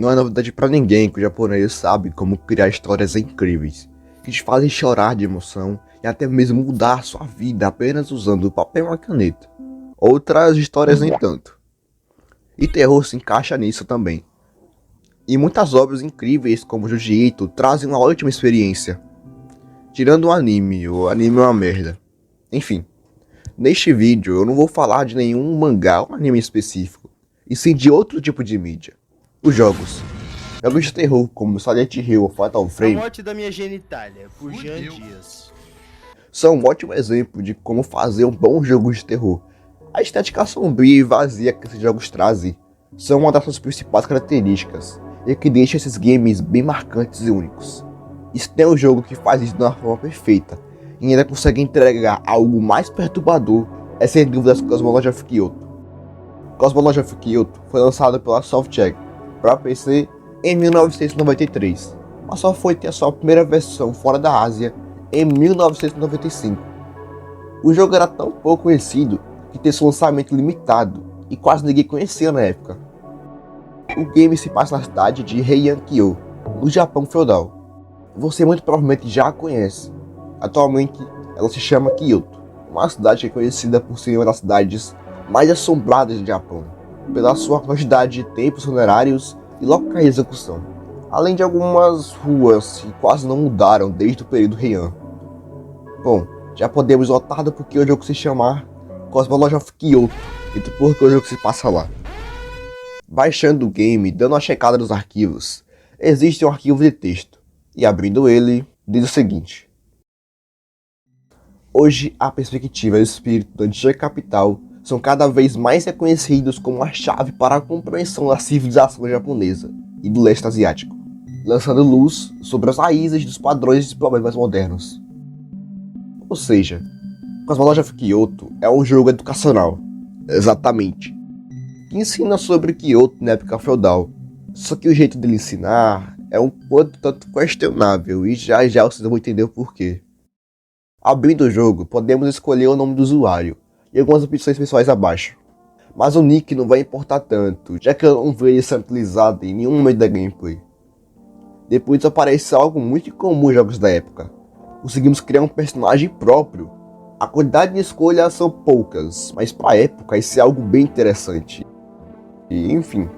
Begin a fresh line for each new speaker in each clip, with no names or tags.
Não é novidade pra ninguém que o japonês sabe como criar histórias incríveis, que te fazem chorar de emoção e até mesmo mudar sua vida apenas usando papel e uma caneta. Outras histórias nem tanto. E terror se encaixa nisso também. E muitas obras incríveis como Jiu-Jitsu trazem uma ótima experiência. Tirando o anime é uma merda. Enfim, neste vídeo eu não vou falar de nenhum mangá ou anime específico, e sim de outro tipo de mídia. Os jogos. Jogos de terror como Silent Hill ou Fatal Frame.
A morte da minha genitália, por Jean Dias.
São um ótimo exemplo de como fazer um bom jogo de terror. A estética sombria e vazia que esses jogos trazem são uma das suas principais características, e que deixa esses games bem marcantes e únicos. E se tem um jogo que faz isso de uma forma perfeita, e ainda consegue entregar algo mais perturbador, é sem dúvidas Cosmology of Kyoto. Cosmology of Kyoto foi lançado pela Softcheck para PC em 1993, mas só foi ter a sua primeira versão fora da Ásia em 1995. O jogo era tão pouco conhecido que teve seu lançamento limitado e quase ninguém conhecia na época. O game se passa na cidade de Heian-kyo, no Japão feudal. Você muito provavelmente já a conhece. Atualmente ela se chama Kyoto, uma cidade que é conhecida por ser uma das cidades mais assombradas do Japão, pela sua quantidade de templos funerários e locais de execução, além de algumas ruas que quase não mudaram desde o período Heian. Bom, já podemos notar do porquê o jogo se chamar Cosmology of Kyoto e do porquê o jogo se passa lá. Baixando o game, dando uma checada nos arquivos, existe um arquivo de texto, e abrindo ele, diz o seguinte: hoje, a perspectiva e o espírito da antiga capital são cada vez mais reconhecidos como a chave para a compreensão da civilização japonesa e do leste asiático, lançando luz sobre as raízes dos padrões e problemas modernos. Ou seja, Cosmology of Kyoto é um jogo educacional, exatamente, que ensina sobre Kyoto na época feudal, só que o jeito dele ensinar é um tanto questionável e já vocês vão entender o porquê. Abrindo o jogo, podemos escolher o nome do usuário e algumas opções pessoais abaixo, mas o nick não vai importar tanto, já que eu não vejo ele sendo utilizado em nenhum momento da gameplay. Depois aparece algo muito comum em jogos da época: conseguimos criar um personagem próprio. A quantidade de escolhas são poucas, mas para a época isso é algo bem interessante. E enfim,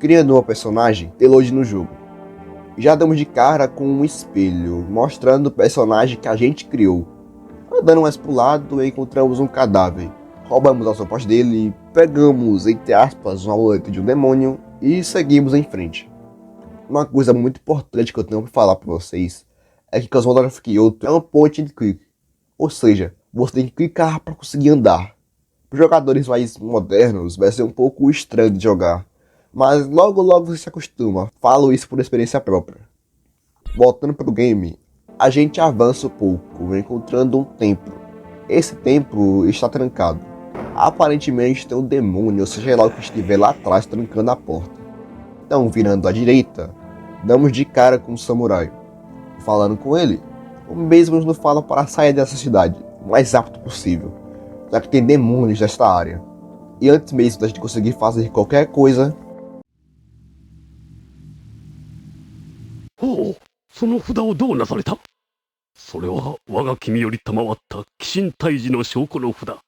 criando uma personagem, tem load no jogo. Já damos de cara com um espelho, mostrando o personagem que a gente criou. Andando mais pro lado, encontramos um cadáver. Roubamos as roupas dele, pegamos, entre aspas, um amuleto de um demônio e seguimos em frente. Uma coisa muito importante que eu tenho para falar para vocês é que Cosmology of Kyoto é um point and click. Ou seja, você tem que clicar para conseguir andar. Para jogadores mais modernos vai ser um pouco estranho de jogar, mas logo você se acostuma. Falo isso por experiência própria. Voltando para o game, a gente avança um pouco, encontrando um templo. Esse templo está trancado. Aparentemente tem um demônio, ou seja lá o que estiver lá atrás trancando a porta. Então, virando à direita, damos de cara com um samurai. Falando com ele, o mesmo nos fala para sair dessa cidade o mais rápido possível, já que tem demônios nesta área. E antes mesmo da gente conseguir fazer qualquer coisa...
ほう、その札をどうなされた？それは我が君より賜った鬼神退治の証拠の札。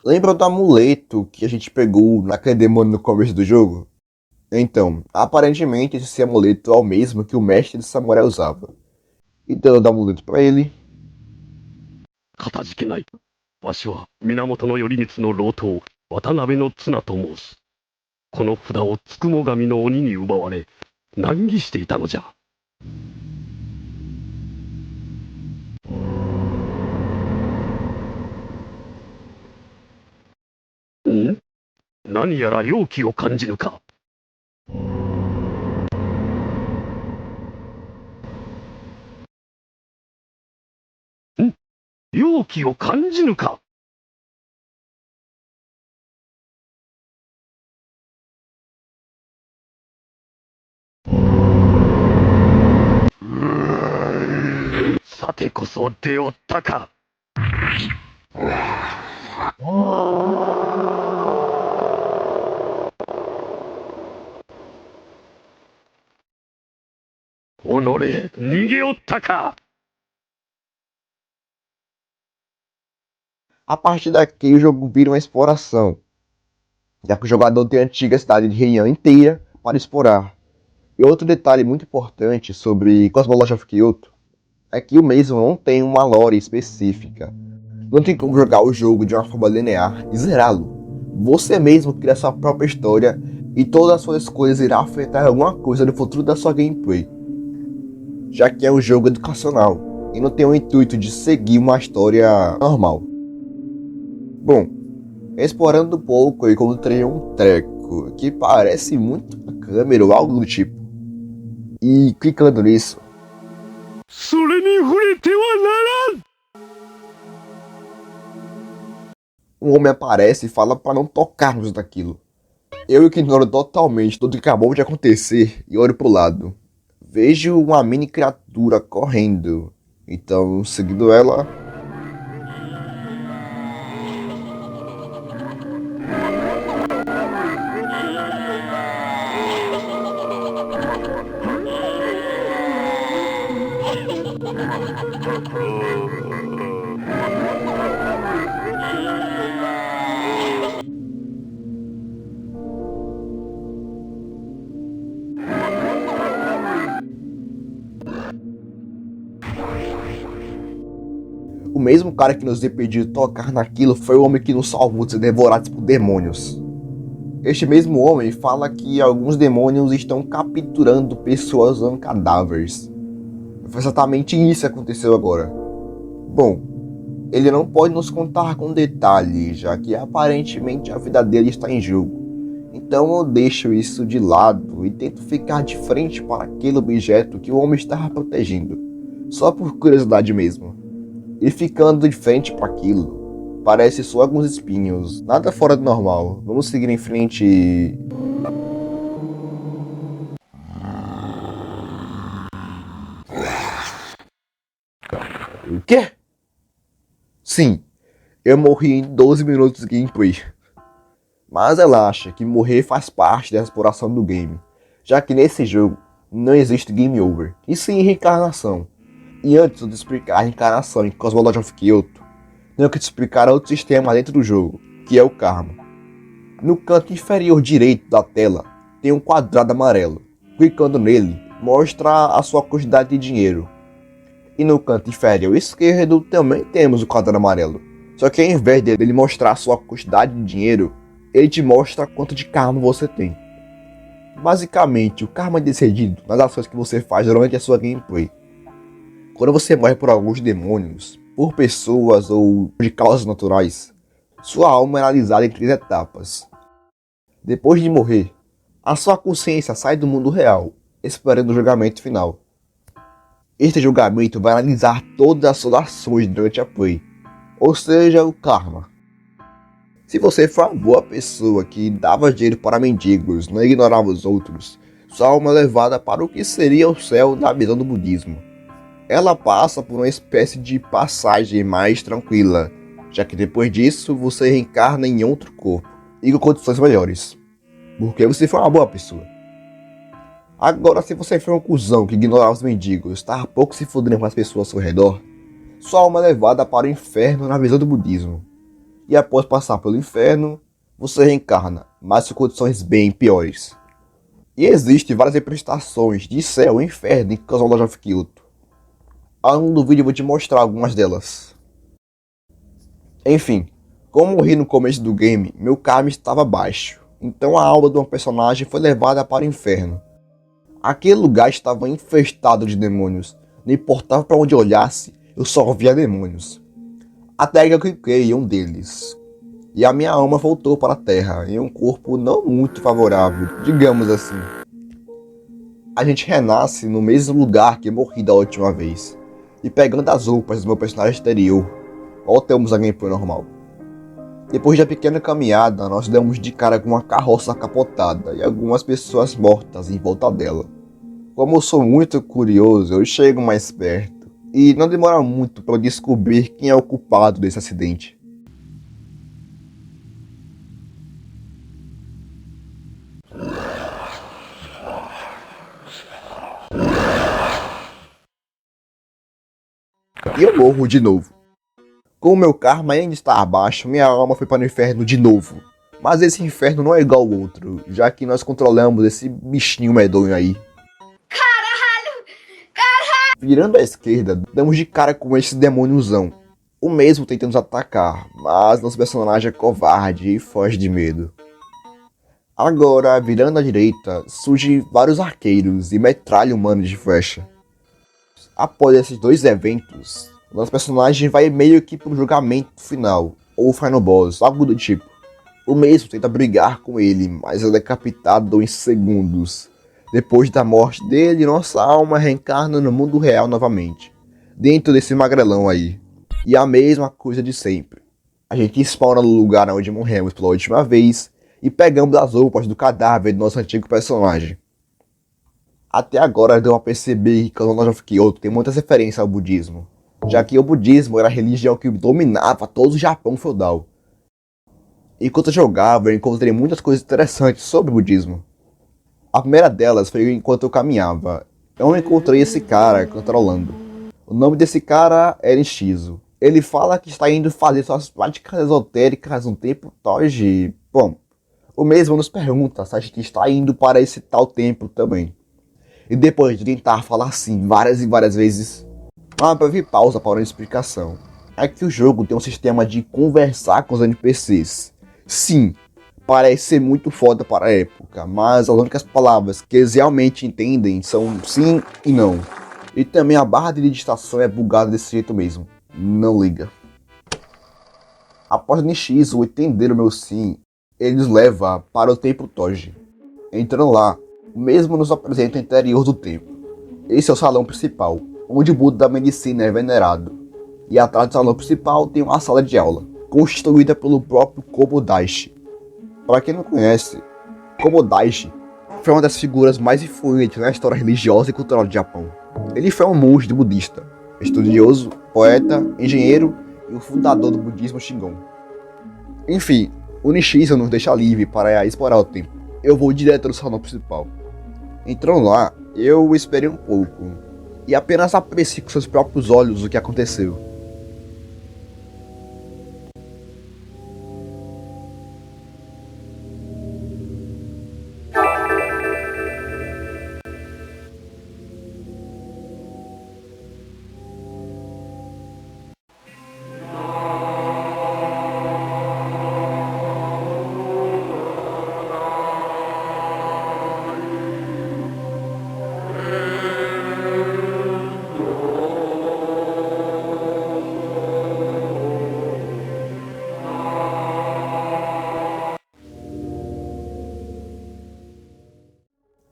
Lembra do amuleto que a gente pegou naquele demônio no começo do jogo? Então, aparentemente esse amuleto é o mesmo que o mestre de samurai usava. Então eu dou o amuleto pra ele.
かたじけない。わしは源頼光の老頭、渡辺の綱と申す。この札をつくも神の鬼に奪われ、難儀していたのじゃ。ん？何やら妖気を感じるか。ん？妖気を感じぬか。さてこそ出おったか。己、逃げおったか。
A partir daqui o jogo vira uma exploração, já que o jogador tem a antiga cidade de Heian inteira para explorar. E outro detalhe muito importante sobre Cosmology of Kyoto é que o mesmo não tem uma lore específica. Não tem como jogar o jogo de uma forma linear e zerá-lo. Você mesmo cria sua própria história e todas as suas escolhas irão afetar alguma coisa no futuro da sua gameplay, já que é um jogo educacional e não tem o intuito de seguir uma história normal. Bom, explorando um pouco eu encontrei um treco que parece muito a câmera ou algo do tipo. E clicando nisso,
それに触れてはならん。
um homem aparece e fala para não tocarmos naquilo. Eu ignoro totalmente tudo que acabou de acontecer e olho pro lado. Vejo uma mini criatura correndo. Então, seguindo ela, o mesmo cara que nos impediu de tocar naquilo foi o homem que nos salvou de ser devorados por demônios. Este mesmo homem fala que alguns demônios estão capturando pessoas usando cadáveres. Foi exatamente isso que aconteceu agora. Bom, ele não pode nos contar com detalhes, já que aparentemente a vida dele está em jogo. Então eu deixo isso de lado e tento ficar de frente para aquele objeto que o homem estava protegendo, só por curiosidade mesmo. E ficando de frente para aquilo, parece só alguns espinhos, nada fora do normal. Vamos seguir em frente e... O quê? Sim, eu morri em 12 minutos de gameplay. Mas relaxa, que morrer faz parte da exploração do game, já que nesse jogo não existe game over, e sim reencarnação. E antes de explicar a reencarnação em Cosmology of Kyoto, tenho que te explicar outro sistema dentro do jogo, que é o karma. No canto inferior direito da tela tem um quadrado amarelo. Clicando nele, mostra a sua quantidade de dinheiro. E no canto inferior esquerdo também temos o quadrado amarelo. Só que ao invés dele mostrar a sua quantidade de dinheiro, ele te mostra quanto de karma você tem. Basicamente, o karma é decidido nas ações que você faz durante a sua gameplay. Quando você morre por alguns demônios, por pessoas ou de causas naturais, sua alma é analisada em 3 etapas. Depois de morrer, a sua consciência sai do mundo real, esperando o julgamento final. Este julgamento vai analisar todas as suas ações durante a play, ou seja, o karma. Se você for uma boa pessoa que dava dinheiro para mendigos, não ignorava os outros, sua alma é levada para o que seria o céu na visão do budismo. Ela passa por uma espécie de passagem mais tranquila, já que depois disso você reencarna em outro corpo e com condições melhores, porque você foi uma boa pessoa. Agora, se você foi um cuzão que ignorava os mendigos, estava pouco se fudendo com as pessoas ao seu redor, sua alma é levada para o inferno na visão do budismo. E após passar pelo inferno, você reencarna, mas com condições bem piores. E existem várias representações de céu e inferno em Cosmology of Kyoto. Ao longo do vídeo eu vou te mostrar algumas delas. Enfim, como morri no começo do game, meu karma estava baixo, então a alma de um personagem foi levada para o inferno. Aquele lugar estava infestado de demônios, não importava para onde eu olhasse, eu só via demônios. Até que eu cliquei em um deles, e a minha alma voltou para a terra, em um corpo não muito favorável, digamos assim. A gente renasce no mesmo lugar que morri da última vez, e pegando as roupas do meu personagem exterior, voltamos a gameplay normal. Depois de uma pequena caminhada, nós demos de cara com uma carroça capotada e algumas pessoas mortas em volta dela. Como eu sou muito curioso, eu chego mais perto, e não demora muito para eu descobrir quem é o culpado desse acidente. E eu morro de novo. Como meu karma ainda está abaixo, minha alma foi para o inferno de novo. Mas esse inferno não é igual ao outro, já que nós controlamos esse bichinho medonho aí. Virando à esquerda, damos de cara com esse demôniozão. O mesmo tenta nos atacar, mas nosso personagem é covarde e foge de medo. Agora, virando à direita, surgem vários arqueiros e metralham humanos de flecha. Após esses dois eventos, nosso personagem vai meio que pro julgamento final, ou final boss, algo do tipo. O mesmo tenta brigar com ele, mas ele é decapitado em segundos. Depois da morte dele, nossa alma reencarna no mundo real novamente, dentro desse magrelão aí. E a mesma coisa de sempre. A gente spawna no lugar onde morremos pela última vez e pegamos as roupas do cadáver do nosso antigo personagem. Até agora deu a perceber que Cosmos of Kyoto tem muitas referências ao budismo, já que o budismo era a religião que dominava todo o Japão feudal. Enquanto eu jogava, eu encontrei muitas coisas interessantes sobre o budismo. A primeira delas foi enquanto eu caminhava. Eu encontrei esse cara controlando. O nome desse cara é Nishizo. Ele fala que está indo fazer suas práticas esotéricas no templo Toji. Bom, o mesmo nos pergunta se a gente está indo para esse tal templo também. E depois de tentar falar assim várias e várias vezes, uma breve pausa para uma explicação. É que o jogo tem um sistema de conversar com os NPCs. Sim, parece ser muito foda para a época, mas as únicas palavras que eles realmente entendem são sim e não. E também a barra de digitação é bugada desse jeito mesmo. Não liga. Após Nishizo entender o meu sim, ele nos leva para o templo Toji. Entrando lá, o mesmo nos apresenta o interior do templo. Esse é o salão principal, onde o Buda da Medicina é venerado. E atrás do salão principal tem uma sala de aula, construída pelo próprio Kobodaishi. Para quem não conhece, Kobodaishi foi uma das figuras mais influentes na história religiosa e cultural do Japão. Ele foi um monge budista, estudioso, poeta, engenheiro e o fundador do budismo Shingon. Enfim, o Nishizo nos deixa livre para explorar o templo. Eu vou direto no salão principal. Entrando lá, eu esperei um pouco e apenas apreciei com seus próprios olhos o que aconteceu.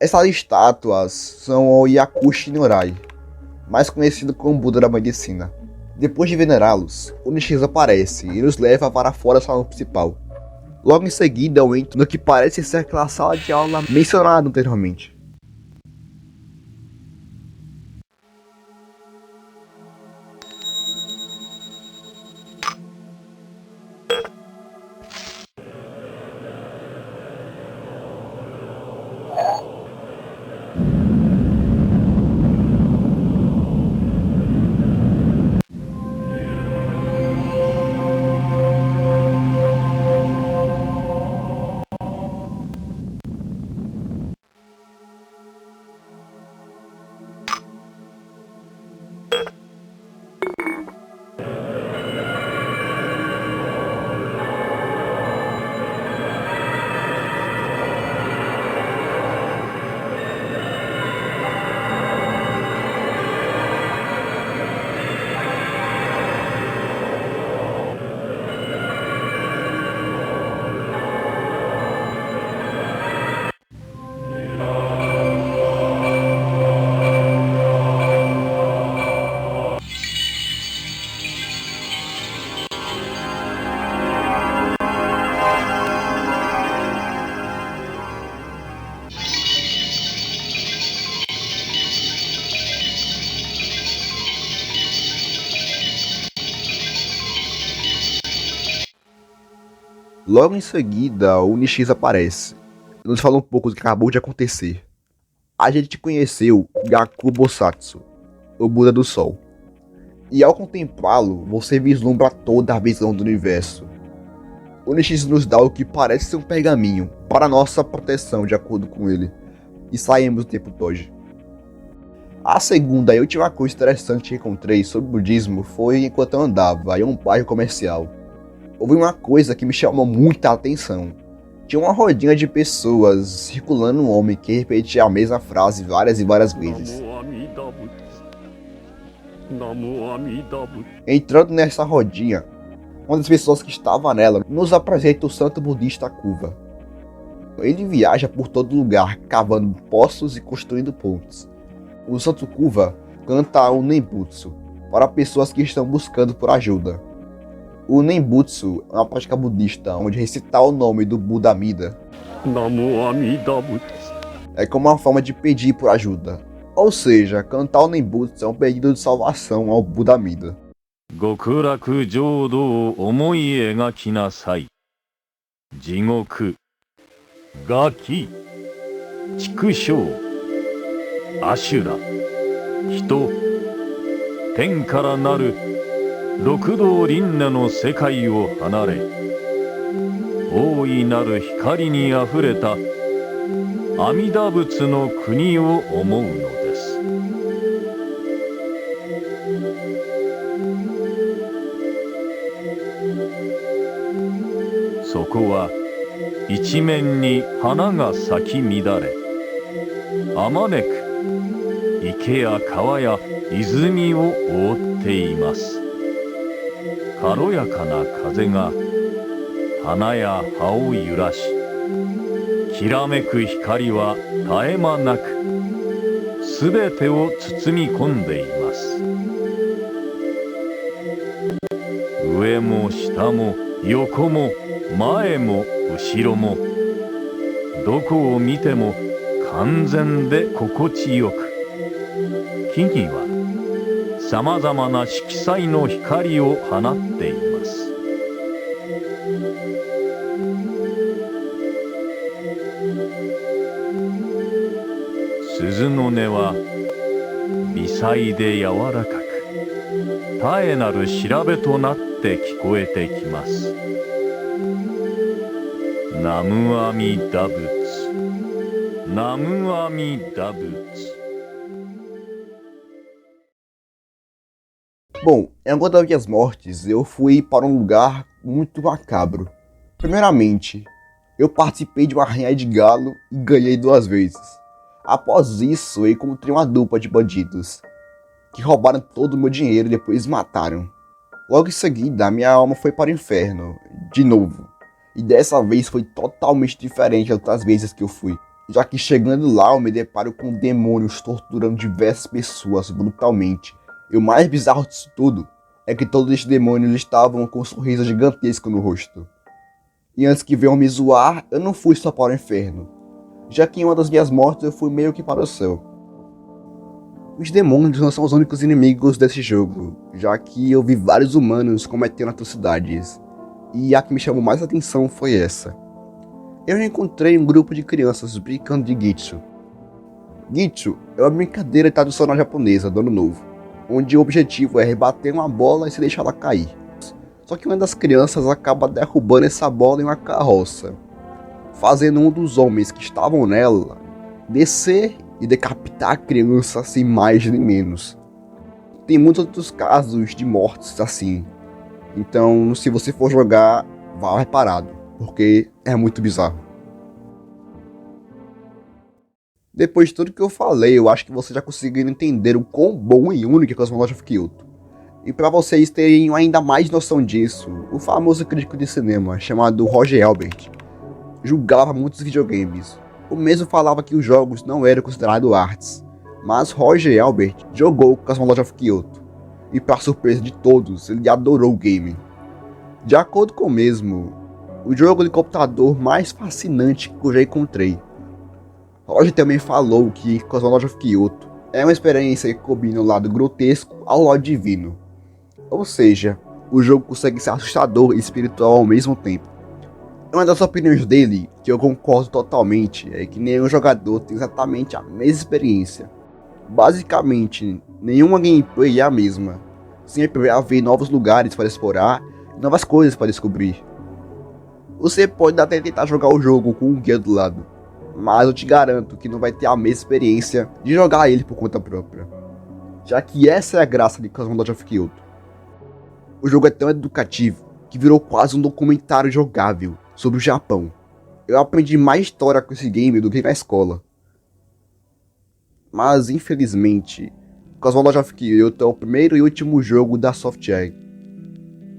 Essas estátuas são o Yakushi Norai, mais conhecido como Buda da Medicina. Depois de venerá-los, o Nishizo aparece e nos leva para fora do salão principal. Logo em seguida eu entro no que parece ser aquela sala de aula mencionada anteriormente. Logo em seguida, o Nishizo aparece. Nos fala um pouco do que acabou de acontecer. A gente conheceu Gaku Bosatsu, o Buda do Sol. e ao contemplá-lo, você vislumbra toda a visão do universo. O Nishis nos dá o que parece ser um pergaminho para nossa proteção, de acordo com ele, e saímos do Templo Toji. A segunda e última coisa interessante que encontrei sobre o budismo foi enquanto eu andava em um bairro comercial. Houve uma coisa que me chamou muita atenção. Tinha uma rodinha de pessoas circulando um homem que repetia a mesma frase várias e várias vezes. Entrando nessa rodinha, uma das pessoas que estava nela nos apresenta o santo budista Kuva. Ele viaja por todo lugar, cavando poços e construindo pontes. O santo Kuva canta o Nembutsu para pessoas que estão buscando por ajuda. O Nembutsu é uma prática budista onde recitar o nome do Buda Amida é como uma forma de pedir por ajuda. Ou seja, cantar o Nembutsu é um pedido de salvação ao Buda Amida.
Gokuraku Jodo omoi egaki nasai. Jigoku, Gaki, Chikushou, Ashura, Hito, Ten kara naru Rokudou Rinne no sekai o hanare, Ooi naru hikari ni afureta Amida Butsu no kuni o omou no desu. Soko wa ichimen ni hana ga saki midare, amaneku ike ya kawa ya izumi o ootte imasu. 軽やかな風が花や葉を揺らし、きらめく光は絶え間なくすべてを包み込んでいます。上も下も横も前も後ろも、どこを見ても完全で心地よく、木々はさまざまな色彩の光を放っています。鈴の音は微細で柔らかく、絶えなる調べとなって聞こえてきます。ナムアミダ仏、ナムアミダ仏。
Bom, em alguma das minhas mortes, eu fui para um lugar muito macabro. Primeiramente, eu participei de uma arranha de galo e ganhei 2 vezes. Após isso, eu encontrei uma dupla de bandidos, que roubaram todo o meu dinheiro e depois mataram. Logo em seguida, minha alma foi para o inferno, de novo. E dessa vez foi totalmente diferente das outras vezes que eu fui, já que chegando lá eu me deparo com demônios torturando diversas pessoas brutalmente. E o mais bizarro disso tudo é que todos esses demônios estavam com um sorriso gigantesco no rosto. E antes que venham me zoar, eu não fui só para o inferno, já que em uma das minhas mortes eu fui meio que para o céu. Os demônios não são os únicos inimigos desse jogo, já que eu vi vários humanos cometendo atrocidades, e a que me chamou mais atenção foi essa. Eu encontrei um grupo de crianças brincando de Gitsu. Gitsu é uma brincadeira tradicional japonesa do Ano Novo, onde o objetivo é rebater uma bola e se deixar ela cair. Só que uma das crianças acaba derrubando essa bola em uma carroça, fazendo um dos homens que estavam nela descer e decapitar a criança sem mais nem menos. Tem muitos outros casos de mortes assim, então se você for jogar, vá preparado, porque é muito bizarro. Depois de tudo que eu falei, eu acho que vocês já conseguiram entender o quão bom e único é Cosmology of Kyoto. E para vocês terem ainda mais noção disso, o famoso crítico de cinema chamado Roger Ebert julgava muitos videogames. O mesmo falava que os jogos não eram considerados artes, mas Roger Ebert jogou Cosmology of Kyoto, e para surpresa de todos, ele adorou o game. De acordo com o mesmo, o jogo de computador mais fascinante que eu já encontrei. Roger também falou que Cosmology of Kyoto é uma experiência que combina o lado grotesco ao lado divino. Ou seja, o jogo consegue ser assustador e espiritual ao mesmo tempo. Uma das opiniões dele, que eu concordo totalmente, é que nenhum jogador tem exatamente a mesma experiência. Basicamente, nenhuma gameplay é a mesma. Sempre vai haver novos lugares para explorar e novas coisas para descobrir. Você pode até tentar jogar o jogo com um guia do lado, mas eu te garanto que não vai ter a mesma experiência de jogar ele por conta própria, já que essa é a graça de Cosmonaut of Kyoto. O jogo é tão educativo que virou quase um documentário jogável sobre o Japão. Eu aprendi mais história com esse game do que na escola. Mas infelizmente, Cosmonaut of Kyoto é o primeiro e último jogo da Software,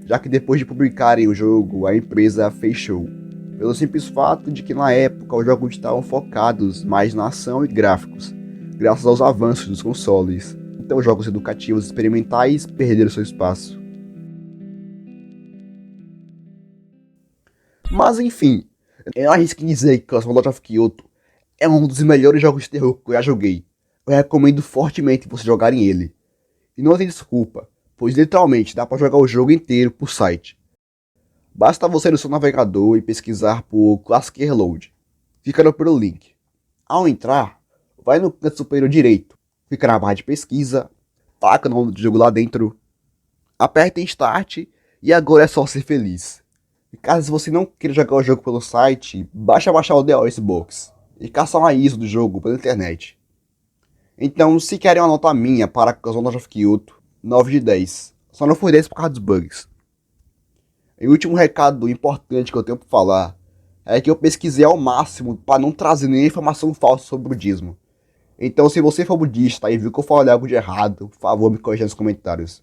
já que depois de publicarem o jogo, a empresa fechou, pelo simples fato de que na época os jogos estavam focados mais na ação e gráficos, graças aos avanços dos consoles. Então os jogos educativos experimentais perderam seu espaço. Mas enfim, eu arrisco em dizer que Cosmonaut of Kyoto é um dos melhores jogos de terror que eu já joguei. Eu recomendo fortemente vocês jogarem ele. E não tem desculpa, pois literalmente dá para jogar o jogo inteiro por site. Basta você ir no seu navegador e pesquisar por Classic Reload, fica no primeiro link. Ao entrar, vai no canto superior direito, fica na barra de pesquisa, taca o nome do jogo lá dentro, aperta em Start e agora é só ser feliz. E caso você não queira jogar o jogo pelo site, basta baixar o DOS Box e caçar uma ISO do jogo pela internet. Então, se querem uma nota minha para Cosmonaut of Kyoto, 9 de 10. Só não foi 10 por causa dos bugs. E o último recado importante que eu tenho para falar é que eu pesquisei ao máximo para não trazer nenhuma informação falsa sobre o budismo. Então, se você for budista e viu que eu falei algo de errado, por favor, me corrija nos comentários.